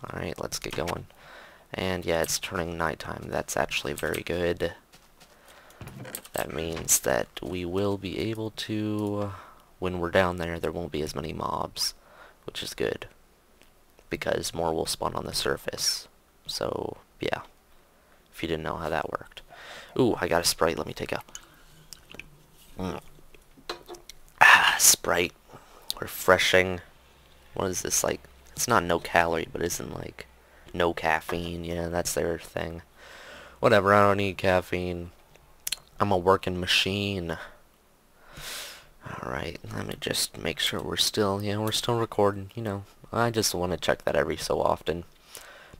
Alright, let's get going. And yeah, it's turning nighttime. That's actually very good. That means that we will be able to, when we're down there, there won't be as many mobs, which is good, because more will spawn on the surface. So, yeah, if you didn't know how that worked. Ooh, I got a Sprite. Let me take a... Sprite. Refreshing. What is this, like? It's not no calorie, but isn't like no caffeine. Yeah, that's their thing. Whatever, I don't need caffeine. I'm a working machine. Alright, let me just make sure we're still recording, you know. I just want to check that every so often.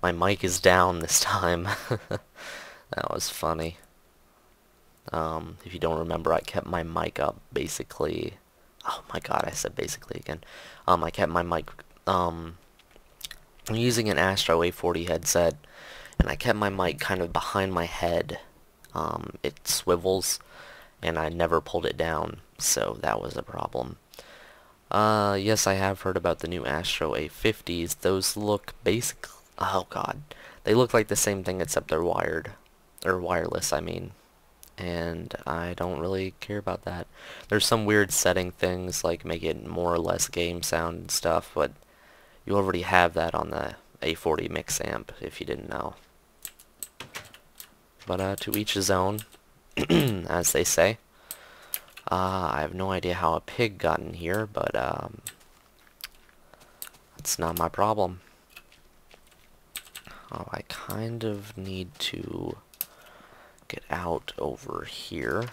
My mic is down this time. That was funny. If you don't remember, I kept my mic up basically. Oh my god, I said basically again. I kept my mic, I'm using an Astro A40 headset, and I kept my mic kind of behind my head. It swivels, and I never pulled it down, so that was a problem. Yes, I have heard about the new Astro A50s. Those look oh god. They look like the same thing except they're wired. Or wireless, I mean. And I don't really care about that. There's some weird setting things, like make it more or less game sound and stuff, but you already have that on the A40 mix amp, if you didn't know. But to each his own, as they say. I have no idea how a pig got in here, but that's not my problem. Oh, I kind of need to get out over here.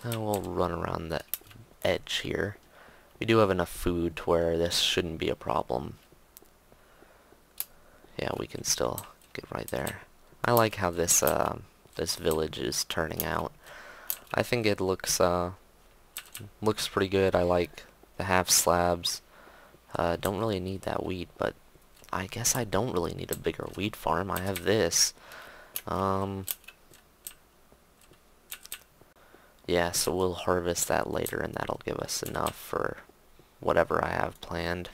And we'll run around the edge here. We do have enough food to where this shouldn't be a problem. Yeah, we can still get right there. I like how this this village is turning out. I think it looks pretty good. I like the half slabs. Don't really need that wheat, but I guess I don't really need a bigger wheat farm. I have this. Yeah, so we'll harvest that later, and that'll give us enough for whatever I have planned.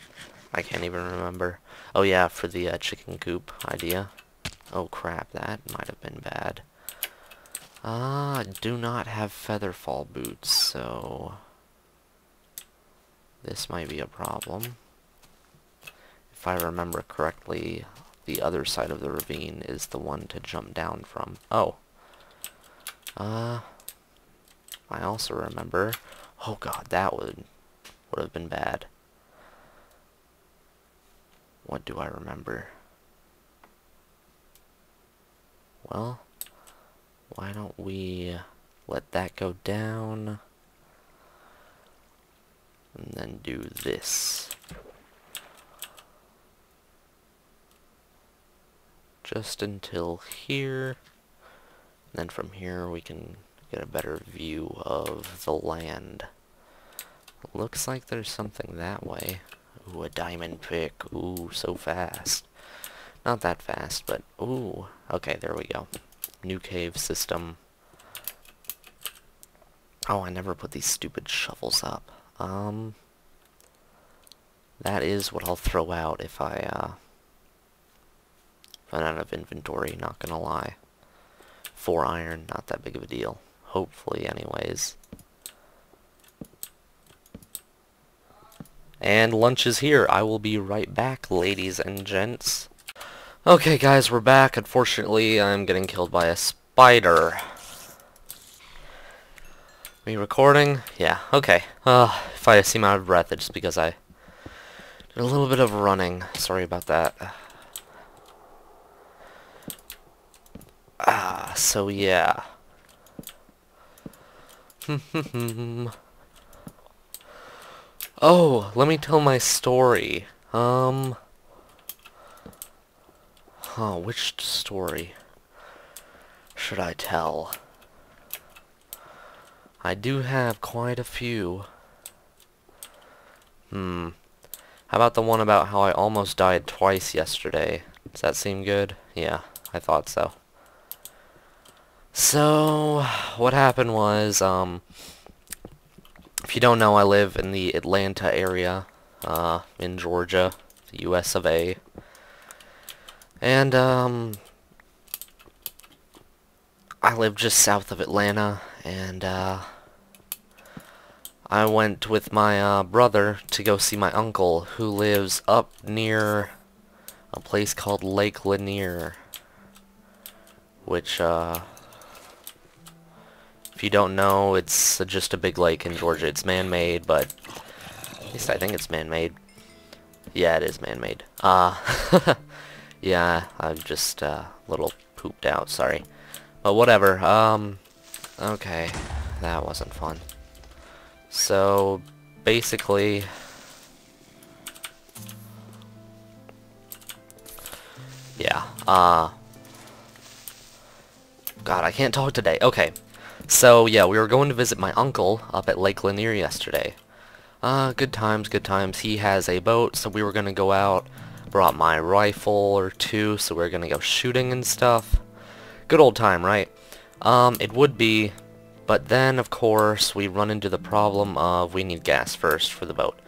I can't even remember. Oh yeah, for the chicken coop idea. Oh crap, that might have been bad. I do not have featherfall boots, so this might be a problem. If I remember correctly, the other side of the ravine is the one to jump down from. Oh. I also remember... Oh god, that would have been bad. What do I remember? Well, why don't we let that go down, and then do this. Just until here, and then from here we can get a better view of the land. Looks like there's something that way. Ooh, a diamond pick. Ooh, so fast. Not that fast, but ooh. Okay, there we go. New cave system. Oh, I never put these stupid shovels up. That is what I'll throw out if I run out of inventory, not gonna lie. 4 iron, not that big of a deal. Hopefully, anyways. And lunch is here. I will be right back, ladies and gents. Okay, guys, we're back. Unfortunately, I'm getting killed by a spider. Me recording? Yeah, okay. If I seem out of breath, it's because I did a little bit of running. Sorry about that. So yeah. Oh, let me tell my story. Which story should I tell? I do have quite a few. How about the one about how I almost died twice yesterday? Does that seem good? Yeah, I thought so. So, what happened was, If you don't know, I live in the Atlanta area, in Georgia, the US of A. And, I live just south of Atlanta, and, I went with my, brother to go see my uncle, who lives up near a place called Lake Lanier, which, if you don't know, it's just a big lake in Georgia. It's man-made, but at least I think it's man-made. Yeah, it is man-made. Yeah, I'm just a little pooped out, sorry. But whatever, okay, that wasn't fun. So, basically, yeah, God, I can't talk today. Okay, so, yeah, we were going to visit my uncle up at Lake Lanier yesterday. Good times, good times. He has a boat, so we were gonna go out. Brought my rifle or two, so we were gonna go shooting and stuff. Good old time, right? It would be, but then, of course, we run into the problem of we need gas first for the boat.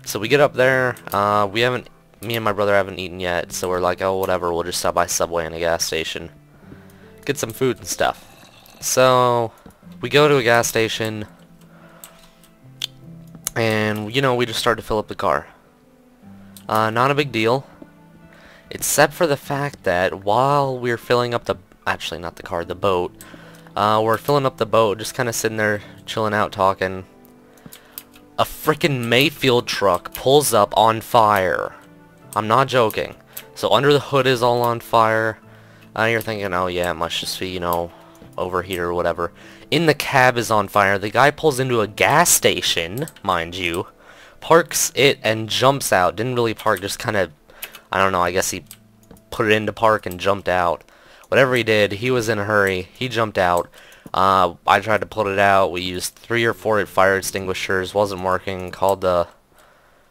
So we get up there, me and my brother haven't eaten yet, so we're like, oh, whatever, we'll just stop by Subway and a gas station. Get some food and stuff. So, we go to a gas station, and, you know, we just start to fill up the car. Not a big deal, except for the fact that while we're filling up the, actually not the car, the boat, we're filling up the boat, just kind of sitting there, chilling out, talking, a frickin' Mayfield truck pulls up on fire. I'm not joking. So under the hood is all on fire. You're thinking, oh yeah, it must just be, you know, overheat or whatever. In the cab is on fire. The guy pulls into a gas station, mind you, parks it and jumps out. Didn't really park, just kind of, I don't know, I guess he put it into park and jumped out. Whatever he did, he was in a hurry. He jumped out. I tried to put it out. We used 3 or 4 fire extinguishers. Wasn't working. Called the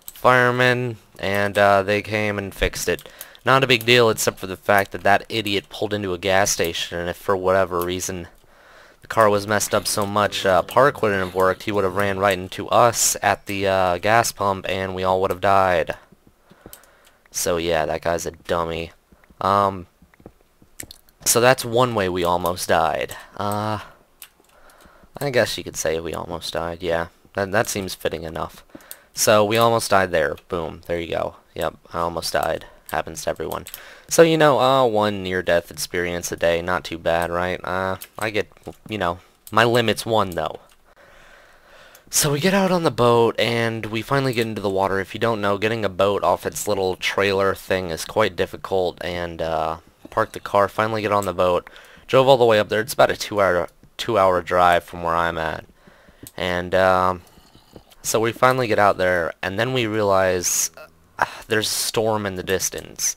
firemen, and they came and fixed it. Not a big deal, except for the fact that that idiot pulled into a gas station, and if for whatever reason the car was messed up so much, park wouldn't have worked. He would have ran right into us at the gas pump, and we all would have died. So yeah, that guy's a dummy. So that's one way we almost died. I guess you could say we almost died, yeah. That seems fitting enough. So we almost died there. Boom, there you go. Yep, I almost died. Happens to everyone. So, you know, one near-death experience a day, not too bad, right? I get, you know, my limit's 1, though. So we get out on the boat, and we finally get into the water. If you don't know, getting a boat off its little trailer thing is quite difficult, and, park the car, finally get on the boat, drove all the way up there. It's about a 2-hour drive from where I'm at. And, so we finally get out there, and then we realize there's a storm in the distance.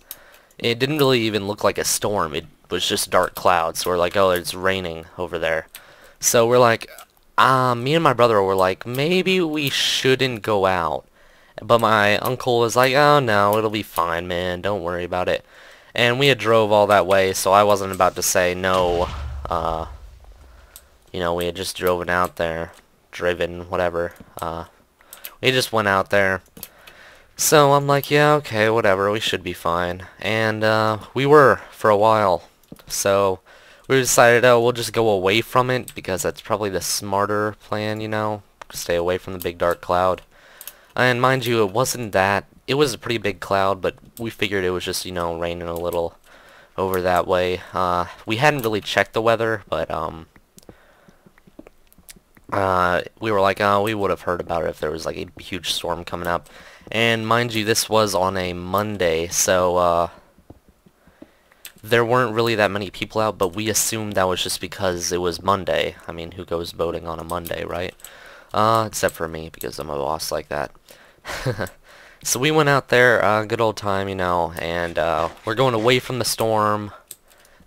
It didn't really even look like a storm. It was just dark clouds. So we're like, oh, it's raining over there. So we're like, me and my brother were like, maybe we shouldn't go out. But my uncle was like, oh, no, it'll be fine, man. Don't worry about it. And we had drove all that way, so I wasn't about to say no. You know, we had just driven out there. Driven, whatever. We just went out there. So I'm like, yeah, okay, whatever, we should be fine. And we were for a while. So we decided, oh, we'll just go away from it, because that's probably the smarter plan, you know, stay away from the big dark cloud. And mind you, it wasn't that. It was a pretty big cloud, but we figured it was just, you know, raining a little over that way. We hadn't really checked the weather, but we were like, oh, we would have heard about it if there was like a huge storm coming up. And mind you, this was on a Monday, so there weren't really that many people out, but we assumed that was just because it was Monday. I mean, who goes boating on a Monday, right? Except for me, because I'm a boss like that. So we went out there, good old time, you know, and we're going away from the storm.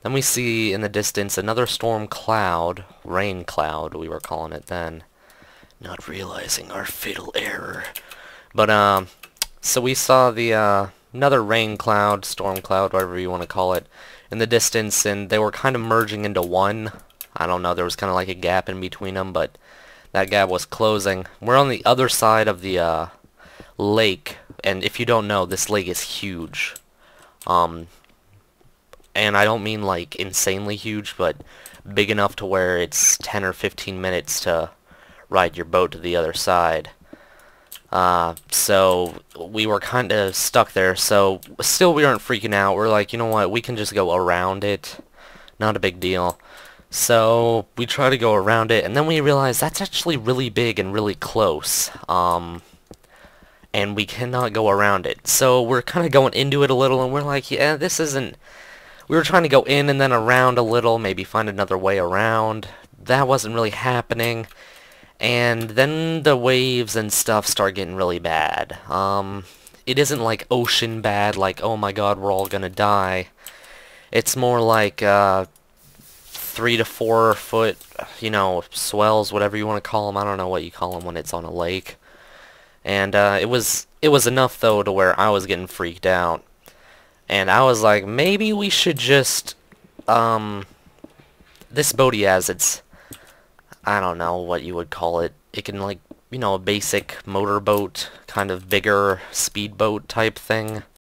Then we see in the distance another storm cloud, rain cloud we were calling it then, not realizing our fatal error. But so we saw the another rain cloud, storm cloud, whatever you want to call it, in the distance, and they were kind of merging into one. I don't know, there was kind of like a gap in between them, but That gap was closing. We're on the other side of the lake, and if you don't know, this lake is huge. Um, and I don't mean like insanely huge, but big enough to where it's 10 or 15 minutes to ride your boat to the other side. So we were kind of stuck there, so still we aren't freaking out. We're like, you know what, we can just go around it. Not a big deal. So we try to go around it, and then we realize that's actually really big and really close. And we cannot go around it. So we're kind of going into it a little, and we're like, yeah, this isn't... We were trying to go in and then around a little, maybe find another way around. That wasn't really happening. And then the waves and stuff start getting really bad. It isn't like ocean bad, like, oh my god, we're all gonna die. It's more like, 3 to 4 foot, you know, swells, whatever you want to call them. I don't know what you call them when it's on a lake. And it was enough though to where I was getting freaked out. And I was like, maybe we should just this boat he has, it's, I don't know what you would call it. It can, like, you know, a basic motorboat, kind of bigger speedboat type thing.